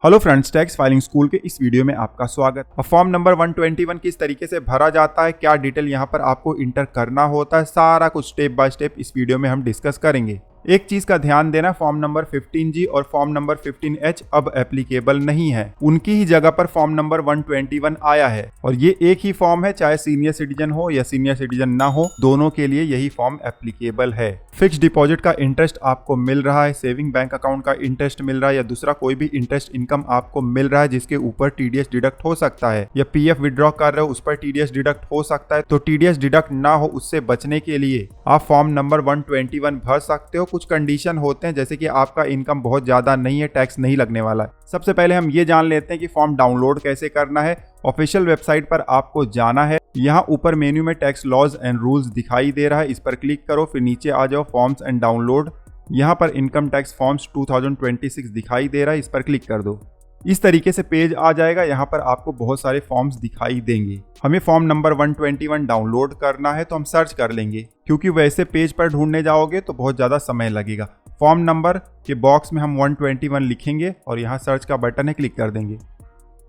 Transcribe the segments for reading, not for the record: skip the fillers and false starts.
Hello friends, tax filing school के इस video में आपका स्वागत। अब फॉर्म नंबर 121 किस तरीके से भरा जाता है, क्या डिटेल यहाँ पर आपको इंटर करना होता है, सारा कुछ स्टेप बाय स्टेप इस वीडियो में हम डिस्कस करेंगे। एक चीज का ध्यान देना, फॉर्म नंबर 15G और फॉर्म नंबर 15H अब एप्लीकेबल नहीं है, उनकी ही जगह पर फॉर्म नंबर 121 आया है और ये एक ही फॉर्म है, चाहे सीनियर सिटीजन हो या सीनियर सिटीजन ना हो, दोनों के लिए यही फॉर्म एप्लीकेबल है। फिक्स डिपॉजिट का इंटरेस्ट आपको मिल रहा है, सेविंग बैंक अकाउंट का इंटरेस्ट मिल रहा है या दूसरा कोई भी इंटरेस्ट इनकम आपको मिल रहा है जिसके ऊपर TDS डिडक्ट हो सकता है, या PF विड्रॉ कर रहे हो उस पर TDS डिडक्ट हो सकता है, तो TDS डिडक्ट ना हो उससे बचने के लिए आप फॉर्म नंबर 121 भर सकते हो। कुछ कंडीशन होते हैं, जैसे कि आपका इनकम बहुत ज्यादा नहीं है, टैक्स नहीं लगने वाला है। सबसे पहले हम ये जान लेते हैं कि फॉर्म डाउनलोड कैसे करना है। ऑफिशियल वेबसाइट पर आपको जाना है, यहाँ ऊपर मेन्यू में टैक्स लॉज एंड रूल्स दिखाई दे रहा है, इस पर क्लिक करो, फिर नीचे आ जाओ फॉर्म्स एंड डाउनलोड। यहाँ पर इनकम टैक्स फॉर्म्स 2026 दिखाई दे रहा है, इस पर क्लिक कर दो। इस तरीके से पेज आ जाएगा, यहाँ पर आपको बहुत सारे फॉर्म्स दिखाई देंगे। हमें फॉर्म नंबर 121 डाउनलोड करना है तो हम सर्च कर लेंगे, क्योंकि वैसे पेज पर ढूंढने जाओगे तो बहुत ज़्यादा समय लगेगा। फॉर्म नंबर के बॉक्स में हम 121 लिखेंगे और यहाँ सर्च का बटन है, क्लिक कर देंगे।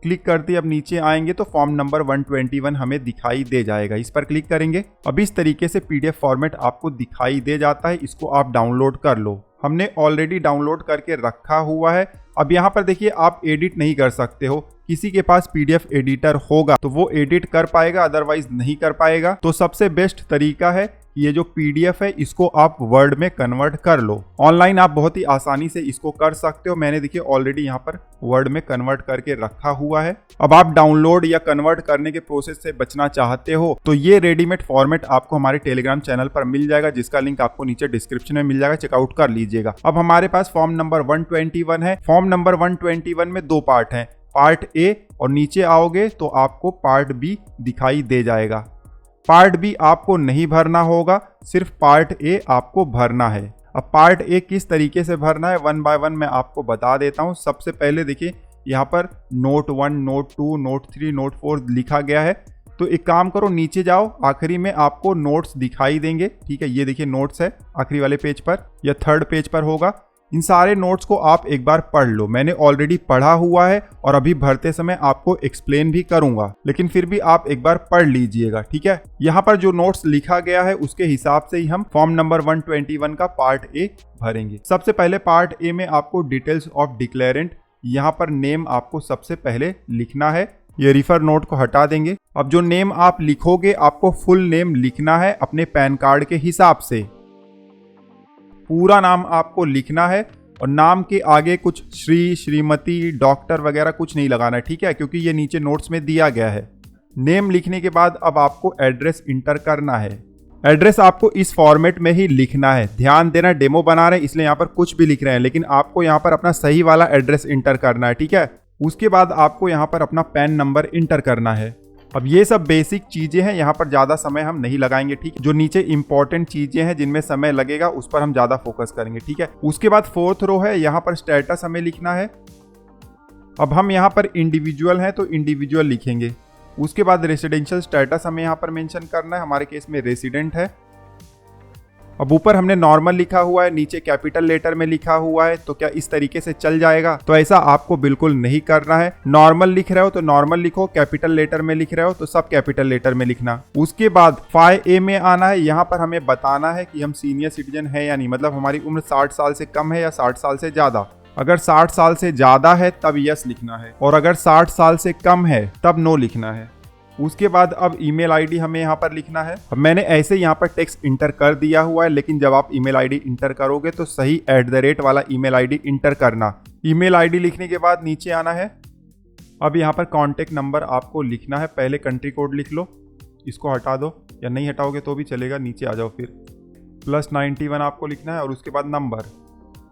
क्लिक करते अब नीचे आएंगे तो फॉर्म नंबर 121 हमें दिखाई दे जाएगा, इस पर क्लिक करेंगे। अब इस तरीके से PDF फॉर्मेट आपको दिखाई दे जाता है, इसको आप डाउनलोड कर लो। हमने ऑलरेडी डाउनलोड करके रखा हुआ है। अब यहाँ पर देखिए, आप एडिट नहीं कर सकते हो, किसी के पास PDF एडिटर होगा तो वो एडिट कर पाएगा, अदरवाइज नहीं कर पाएगा। तो सबसे बेस्ट तरीका है, ये जो PDF है इसको आप वर्ड में कन्वर्ट कर लो। ऑनलाइन आप बहुत ही आसानी से इसको कर सकते हो, मैंने देखिए ऑलरेडी यहाँ पर वर्ड में कन्वर्ट करके रखा हुआ है। अब आप डाउनलोड या कन्वर्ट करने के प्रोसेस से बचना चाहते हो तो ये रेडीमेड फॉर्मेट आपको हमारे टेलीग्राम चैनल पर मिल जाएगा, जिसका लिंक आपको नीचे डिस्क्रिप्शन में मिल जाएगा, चेकआउट कर लीजिएगा। अब हमारे पास फॉर्म नंबर 121 है। फॉर्म नंबर 121 में दो पार्ट हैं, पार्ट A और नीचे आओगे तो आपको पार्ट B दिखाई दे जाएगा। पार्ट B आपको नहीं भरना होगा, सिर्फ पार्ट A आपको भरना है। अब पार्ट A किस तरीके से भरना है, वन बाय वन मैं आपको बता देता हूँ। सबसे पहले देखिए, यहाँ पर नोट 1, नोट 2, नोट 3, नोट 4 लिखा गया है। तो एक काम करो, नीचे जाओ, आखिरी में आपको नोट्स दिखाई देंगे। ठीक है, ये देखिए नोट्स है आखिरी वाले पेज पर या थर्ड पेज पर होगा। इन सारे नोट्स को आप एक बार पढ़ लो, मैंने ऑलरेडी पढ़ा हुआ है और अभी भरते समय आपको एक्सप्लेन भी करूंगा, लेकिन फिर भी आप एक बार पढ़ लीजिएगा। ठीक है, यहाँ पर जो नोट्स लिखा गया है उसके हिसाब से ही हम फॉर्म नंबर 121 का पार्ट A भरेंगे। सबसे पहले पार्ट A में आपको डिटेल्स ऑफ डिक्लेरेंट, यहाँ पर नेम आपको सबसे पहले लिखना है। ये रिफर नोट को हटा देंगे। अब जो नेम आप लिखोगे, आपको फुल नेम लिखना है अपने पैन कार्ड के हिसाब से। पूरा नाम आपको लिखना है और नाम के आगे कुछ श्री, श्रीमती, डॉक्टर वगैरह कुछ नहीं लगाना है। ठीक है, क्योंकि ये नीचे नोट्स में दिया गया है। नेम लिखने के बाद अब आपको एड्रेस इंटर करना है। एड्रेस आपको इस फॉर्मेट में ही लिखना है। ध्यान देना, डेमो बना रहे हैं इसलिए यहाँ पर कुछ भी लिख रहे हैं, लेकिन आपको यहाँ पर अपना सही वाला एड्रेस इंटर करना है। ठीक है, उसके बाद आपको यहाँ पर अपना पैन नंबर इंटर करना है। अब ये सब बेसिक चीजें हैं, यहाँ पर ज्यादा समय हम नहीं लगाएंगे। ठीक है, जो नीचे इंपॉर्टेंट चीजें हैं जिनमें समय लगेगा उस पर हम ज्यादा फोकस करेंगे। ठीक है, उसके बाद 4th रो है, यहाँ पर स्टेटस हमें लिखना है। अब हम यहाँ पर इंडिविजुअल हैं तो इंडिविजुअल लिखेंगे। उसके बाद रेसिडेंशियल स्टेटस हमें यहाँ पर मेंशन करना है, हमारे केस में रेसिडेंट है। अब ऊपर हमने नॉर्मल लिखा हुआ है, नीचे कैपिटल लेटर में लिखा हुआ है, तो क्या इस तरीके से चल जाएगा? तो ऐसा आपको बिल्कुल नहीं करना है। नॉर्मल लिख रहे हो तो नॉर्मल लिखो, कैपिटल लेटर में लिख रहे हो तो सब कैपिटल लेटर में लिखना। उसके बाद 5A में आना है, यहाँ पर हमें बताना है कि हम सीनियर सिटीजन है या नहीं, मतलब हमारी उम्र 60 साल से कम है या 60 साल से ज्यादा। अगर 60 साल से ज्यादा है तब यस लिखना है और अगर 60 साल से कम है तब नो लिखना है। उसके बाद अब ईमेल आईडी हमें यहाँ पर लिखना है। अब मैंने ऐसे यहाँ पर टेक्स्ट इंटर कर दिया हुआ है, लेकिन जब आप ईमेल आईडी इंटर करोगे तो सही @ वाला ईमेल आईडी इंटर करना। ईमेल आईडी लिखने के बाद नीचे आना है। अब यहाँ पर कॉन्टेक्ट नंबर आपको लिखना है, पहले कंट्री कोड लिख लो, इसको हटा दो या नहीं हटाओगे तो भी चलेगा, नीचे आ जाओ। फिर +91 आपको लिखना है और उसके बाद नंबर,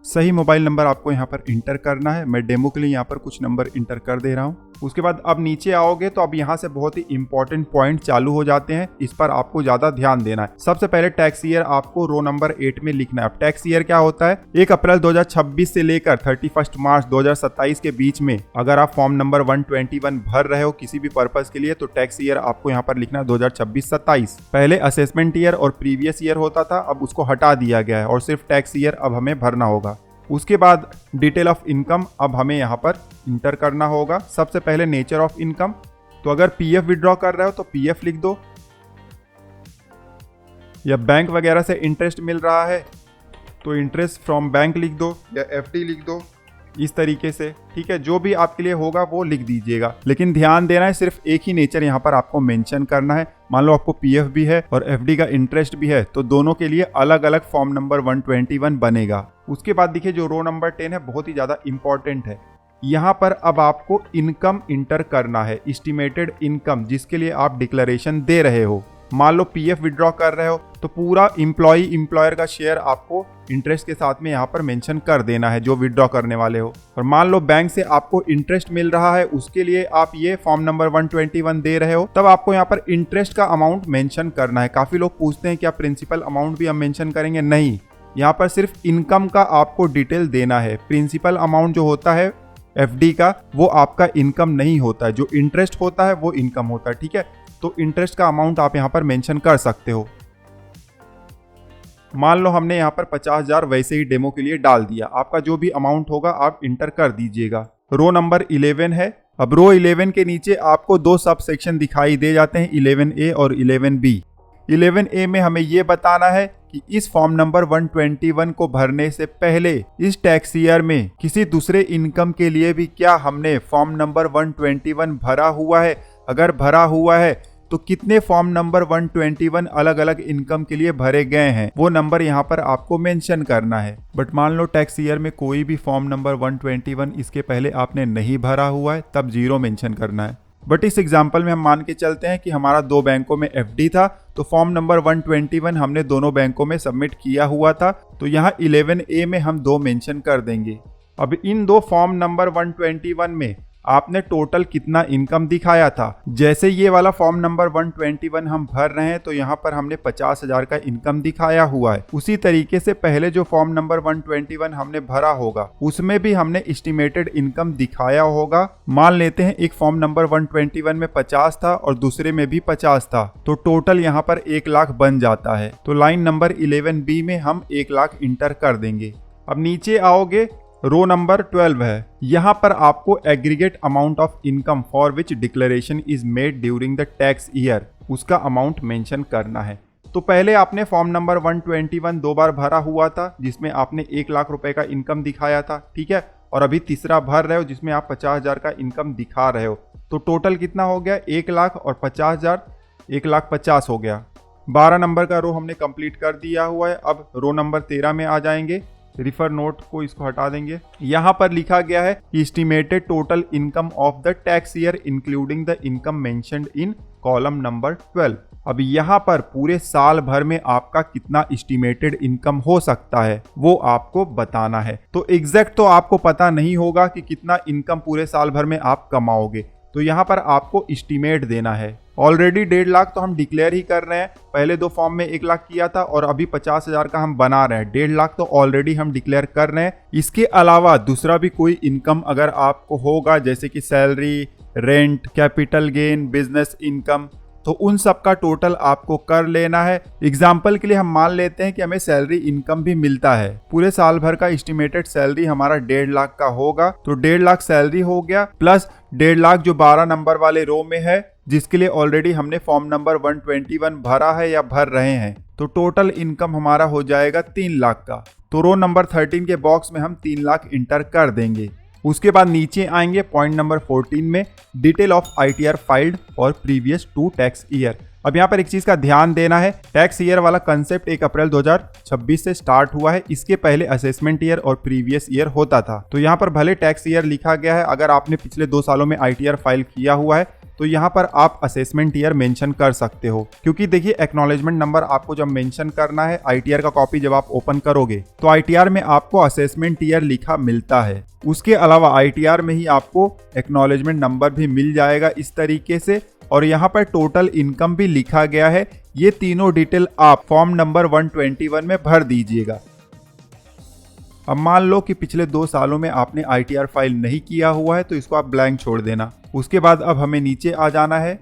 सही मोबाइल नंबर आपको यहाँ पर इंटर करना है। मैं डेमो के लिए यहाँ पर कुछ नंबर इंटर कर दे रहा हूँ। उसके बाद अब नीचे आओगे तो अब यहाँ से बहुत ही इंपॉर्टेंट पॉइंट चालू हो जाते हैं, इस पर आपको ज्यादा ध्यान देना है। सबसे पहले टैक्स ईयर आपको रो नंबर 8 में लिखना है। अब टैक्स ईयर क्या होता है, 1 अप्रैल 2026 से लेकर 31 मार्च 2027 के बीच में अगर आप फॉर्म नंबर 121 भर रहे हो किसी भी पर्पज के लिए, तो टैक्स ईयर आपको यहाँ पर लिखना है 2026-27। पहले असेसमेंट ईयर और प्रीवियस ईयर होता था, अब उसको हटा दिया गया है और सिर्फ टैक्स ईयर अब हमें भरना होगा। उसके बाद डिटेल ऑफ इनकम अब हमें यहाँ पर इंटर करना होगा। सबसे पहले नेचर ऑफ इनकम, तो अगर पीएफ विड्रॉ कर रहे हो तो पीएफ लिख दो, या बैंक वगैरह से इंटरेस्ट मिल रहा है तो इंटरेस्ट फ्रॉम बैंक लिख दो, या एफडी लिख दो, इस तरीके से। ठीक है, जो भी आपके लिए होगा वो लिख दीजिएगा, लेकिन ध्यान देना है सिर्फ एक ही नेचर यहाँ पर आपको मेंशन करना है। मान लो आपको पीएफ भी है और एफडी का इंटरेस्ट भी है, तो दोनों के लिए अलग अलग फॉर्म नंबर 121 बनेगा। उसके बाद देखिए जो रो नंबर 10 है बहुत ही ज्यादा इंपॉर्टेंट है। यहाँ पर अब आपको इनकम इंटर करना है, एस्टिमेटेड इनकम, जिसके लिए आप डिक्लेरेशन दे रहे हो। मान लो पीएफ विड्रॉ कर रहे हो तो पूरा एम्प्लॉयर का शेयर आपको इंटरेस्ट के साथ में यहाँ पर मेंशन कर देना है जो विड्रॉ करने वाले हो। और मान लो बैंक से आपको इंटरेस्ट मिल रहा है, उसके लिए आप ये फॉर्म नंबर 121 दे रहे हो, तब आपको यहाँ पर इंटरेस्ट का अमाउंट मेंशन करना है। काफी लोग पूछते हैं क्या प्रिंसिपल अमाउंट भी हम मेंशन करेंगे? नहीं, यहाँ पर सिर्फ इनकम का आपको डिटेल देना है। प्रिंसिपल अमाउंट जो होता है एफडी का वो आपका इनकम नहीं होता है, जो इंटरेस्ट होता है वो इनकम होता है। ठीक है, तो इंटरेस्ट का अमाउंट आप यहाँ पर मेंशन कर सकते हो। मान लो हमने यहाँ पर 50,000 वैसे ही डेमो के लिए डाल दिया, आपका जो भी अमाउंट होगा आप इंटर कर दीजिएगा। रो नंबर 11 है। अब रो 11 के नीचे आपको दो सब सेक्शन दिखाई दे जाते हैं, 11A और 11B। 11A में हमें ये बताना है कि इस फॉर्म नंबर 121 को भरने से पहले इस टैक्स ईयर में किसी दूसरे इनकम के लिए भी क्या हमने फॉर्म नंबर 121 भरा हुआ है। अगर भरा हुआ है तो कितने फॉर्म नंबर 121 अलग अलग इनकम के लिए भरे गए हैं, वो नंबर यहाँ पर आपको मेंशन करना है। बट मान लो टैक्स ईयर में कोई भी फॉर्म नंबर 121 इसके पहले आपने नहीं भरा हुआ है, तब 0 मेंशन करना है। बट इस एग्जाम्पल में हम मान के चलते हैं कि हमारा दो बैंकों में एफडी था, तो फॉर्म नंबर 121 हमने दोनों बैंकों में सबमिट किया हुआ था, तो यहाँ 11A में हम 2 मेंशन कर देंगे। अब इन दो फॉर्म नंबर 121 में आपने टोटल कितना इनकम दिखाया था। जैसे ये वाला फॉर्म नंबर 121 हम भर रहे हैं तो यहाँ पर हमने 50,000 का इनकम दिखाया हुआ है। उसी तरीके से पहले जो फॉर्म नंबर 121 हमने भरा होगा उसमें भी हमने एस्टिमेटेड इनकम दिखाया होगा। मान लेते हैं एक फॉर्म नंबर 121 में 50 था और दूसरे में भी 50 था, तो टोटल यहाँ पर 1 लाख बन जाता है। तो लाइन नंबर 11B में हम 1 लाख इंटर कर देंगे। अब नीचे आओगे, रो नंबर 12 है। यहाँ पर आपको aggregate amount of income for which declaration is made during the tax year, उसका अमाउंट मेंशन करना है। तो पहले आपने फॉर्म नंबर 121 2 बार भरा हुआ था जिसमें आपने 1 लाख रुपए का इनकम दिखाया था, ठीक है, और अभी तीसरा भर रहे हो जिसमें आप 50,000 का इनकम दिखा रहे हो। तो टोटल कितना हो गया? 1 लाख और 50,000, 1,50,000 हो गया। 12 नंबर का रो हमने कंप्लीट कर दिया हुआ है। अब रो नंबर 13 में आ जाएंगे, रिफर नोट को इसको हटा देंगे। यहाँ पर लिखा गया है estimated total income of the tax year including the income mentioned in column number 12। अब यहाँ पर पूरे साल भर में आपका कितना एस्टिमेटेड इनकम हो सकता है वो आपको बताना है। तो एग्जैक्ट तो आपको पता नहीं होगा कि कितना इनकम पूरे साल भर में आप कमाओगे, तो यहाँ पर आपको एस्टिमेट देना है। ऑलरेडी 1.5 लाख तो हम डिक्लेयर ही कर रहे हैं, पहले दो फॉर्म में 1 लाख किया था और अभी 50,000 का हम बना रहे हैं। 1.5 लाख तो ऑलरेडी हम डिक्लेयर कर रहे हैं। इसके अलावा दूसरा भी कोई इनकम अगर आपको होगा जैसे कि salary, rent, capital gain, business income, तो उन सब का टोटल आपको कर लेना है। एग्जाम्पल के लिए हम मान लेते हैं कि हमें सैलरी इनकम भी मिलता है, पूरे साल भर का एस्टिमेटेड सैलरी हमारा 1.5 लाख का होगा, तो 1.5 लाख सैलरी हो गया प्लस 1.5 लाख जो 12 नंबर वाले रो में है जिसके लिए ऑलरेडी हमने फॉर्म नंबर 121 भरा है या भर रहे हैं, तो टोटल इनकम हमारा हो जाएगा 3 लाख का। तो रो नंबर 13 के बॉक्स में हम 3 लाख इंटर कर देंगे। उसके बाद नीचे आएंगे पॉइंट नंबर 14 में, डिटेल ऑफ ITR फाइल्ड और प्रीवियस 2 टैक्स ईयर। अब यहाँ पर एक चीज का ध्यान देना है, टैक्स ईयर वाला कंसेप्ट 1 अप्रैल 2026 से स्टार्ट हुआ है। इसके पहले असेसमेंट ईयर और प्रीवियस ईयर होता था। तो यहाँ पर भले टैक्स ईयर लिखा गया है, अगर आपने पिछले 2 सालों में ITR फाइल किया हुआ है तो यहाँ पर आप असेसमेंट ईयर मेंशन कर सकते हो, क्योंकि देखिए एक्नॉलेजमेंट नंबर आपको जब मेंशन करना है, ITR का कॉपी जब आप ओपन करोगे तो ITR में आपको असेसमेंट ईयर लिखा मिलता है। उसके अलावा ITR में ही आपको एक्नॉलेजमेंट नंबर भी मिल जाएगा इस तरीके से, और यहाँ पर टोटल इनकम भी लिखा गया है। ये तीनों डिटेल आप फॉर्म नंबर 121 में भर दीजिएगा। अब मान लो कि पिछले 2 सालों में आपने ITR फाइल नहीं किया हुआ है तो इसको आप ब्लैंक छोड़ देना। उसके बाद अब हमें नीचे आ जाना है,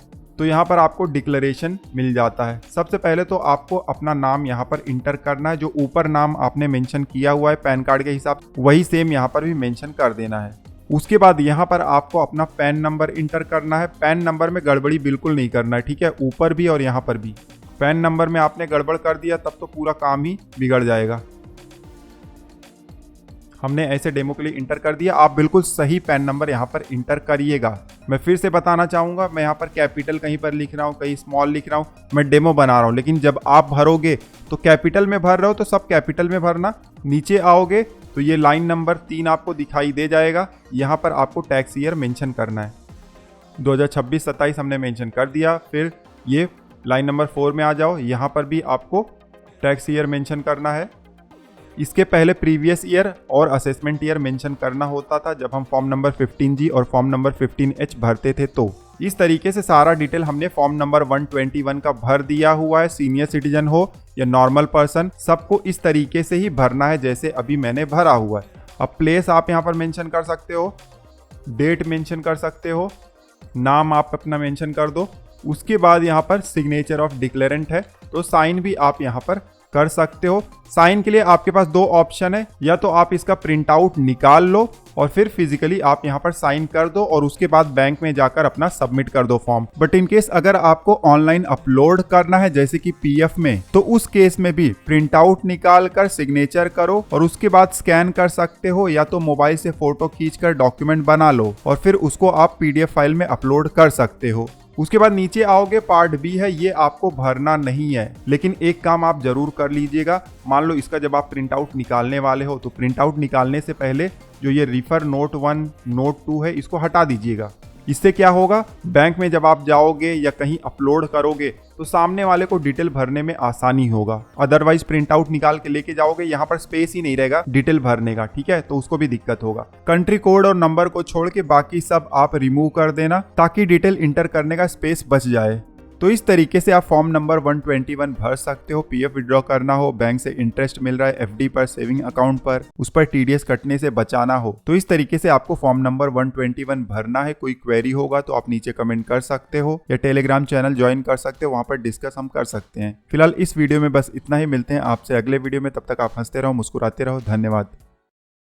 तो यहाँ पर आपको डिक्लेरेशन मिल जाता है। सबसे पहले तो आपको अपना नाम यहाँ पर इंटर करना है, जो ऊपर नाम आपने मेंशन किया हुआ है पैन कार्ड के हिसाब से वही सेम यहाँ पर भी मेंशन कर देना है। उसके बाद यहाँ पर आपको अपना पैन नंबर इंटर करना है। पैन नंबर में गड़बड़ी बिल्कुल नहीं करना है, ठीक है, ऊपर भी और यहाँ पर भी। पैन नंबर में आपने गड़बड़ कर दिया तब तो पूरा काम ही बिगड़ जाएगा। हमने ऐसे डेमो के लिए इंटर कर दिया, आप बिल्कुल सही पैन नंबर यहाँ पर इंटर करिएगा। मैं फिर से बताना चाहूँगा, मैं यहाँ पर कैपिटल कहीं पर लिख रहा हूँ, कहीं स्मॉल लिख रहा हूँ, मैं डेमो बना रहा हूँ, लेकिन जब आप भरोगे तो कैपिटल में भर रहे हो तो सब कैपिटल में भरना। नीचे आओगे तो ये लाइन नंबर 3 आपको दिखाई दे जाएगा, यहाँ पर आपको टैक्स ईयर मेंशन करना है। 2026-27 हमने मेंशन कर दिया। फिर ये लाइन नंबर 4 में आ जाओ, यहाँ पर भी आपको टैक्स ईयर मेंशन करना है। इसके पहले प्रीवियस ईयर और असेसमेंट ईयर मेंशन करना होता था जब हम फॉर्म नंबर 15G और फॉर्म नंबर 15H भरते थे। तो इस तरीके से सारा डिटेल हमने फॉर्म नंबर 121 का भर दिया हुआ है। सीनियर सिटीजन हो या नॉर्मल पर्सन, सबको इस तरीके से ही भरना है जैसे अभी मैंने भरा हुआ है। अब प्लेस आप यहाँ पर मेंशन कर सकते हो, डेट मेंशन कर सकते हो, नाम आप अपना मेंशन कर दो। उसके बाद यहाँ पर सिग्नेचर ऑफ डिक्लेरेंट है, तो साइन भी आप यहाँ पर कर सकते हो। साइन के लिए आपके पास 2 ऑप्शन है, या तो आप इसका प्रिंट आउट निकाल लो और फिर फिजिकली आप यहाँ पर साइन कर दो और उसके बाद बैंक में जाकर अपना सबमिट कर दो फॉर्म। बट इन केस अगर आपको ऑनलाइन अपलोड करना है जैसे कि पीएफ में, तो उस केस में भी प्रिंट आउट निकाल कर सिग्नेचर करो और उसके बाद स्कैन कर सकते हो, या तो मोबाइल से फोटो खींचकर डॉक्यूमेंट बना लो और फिर उसको आप पीडीएफ फाइल में अपलोड कर सकते हो। उसके बाद नीचे आओगे, पार्ट बी है, ये आपको भरना नहीं है, लेकिन एक काम आप जरूर कर लीजिएगा। मान लो इसका जब आप प्रिंट आउट निकालने वाले हो तो प्रिंट आउट निकालने से पहले जो ये रिफर नोट 1 नोट 2 है इसको हटा दीजिएगा। इससे क्या होगा, बैंक में जब आप जाओगे या कहीं अपलोड करोगे तो सामने वाले को डिटेल भरने में आसानी होगा। अदरवाइज प्रिंट आउट निकाल के लेके जाओगे, यहाँ पर स्पेस ही नहीं रहेगा डिटेल भरने का, ठीक है, तो उसको भी दिक्कत होगा। कंट्री कोड और नंबर को छोड़ के बाकी सब आप रिमूव कर देना ताकि डिटेल इंटर करने का स्पेस बच जाए। तो इस तरीके से आप फॉर्म नंबर 121 भर सकते हो। पीएफ विड्रॉ करना हो, बैंक से इंटरेस्ट मिल रहा है एफडी पर, सेविंग अकाउंट पर, उस पर टीडीएस कटने से बचाना हो, तो इस तरीके से आपको फॉर्म नंबर 121 भरना है। कोई क्वेरी होगा तो आप नीचे कमेंट कर सकते हो या टेलीग्राम चैनल ज्वाइन कर सकते हो, वहां पर डिस्कस हम कर सकते हैं। फिलहाल इस वीडियो में बस इतना ही, मिलते हैं आपसे अगले वीडियो में। तब तक आप हंसते रहो, मुस्कुराते रहो। धन्यवाद।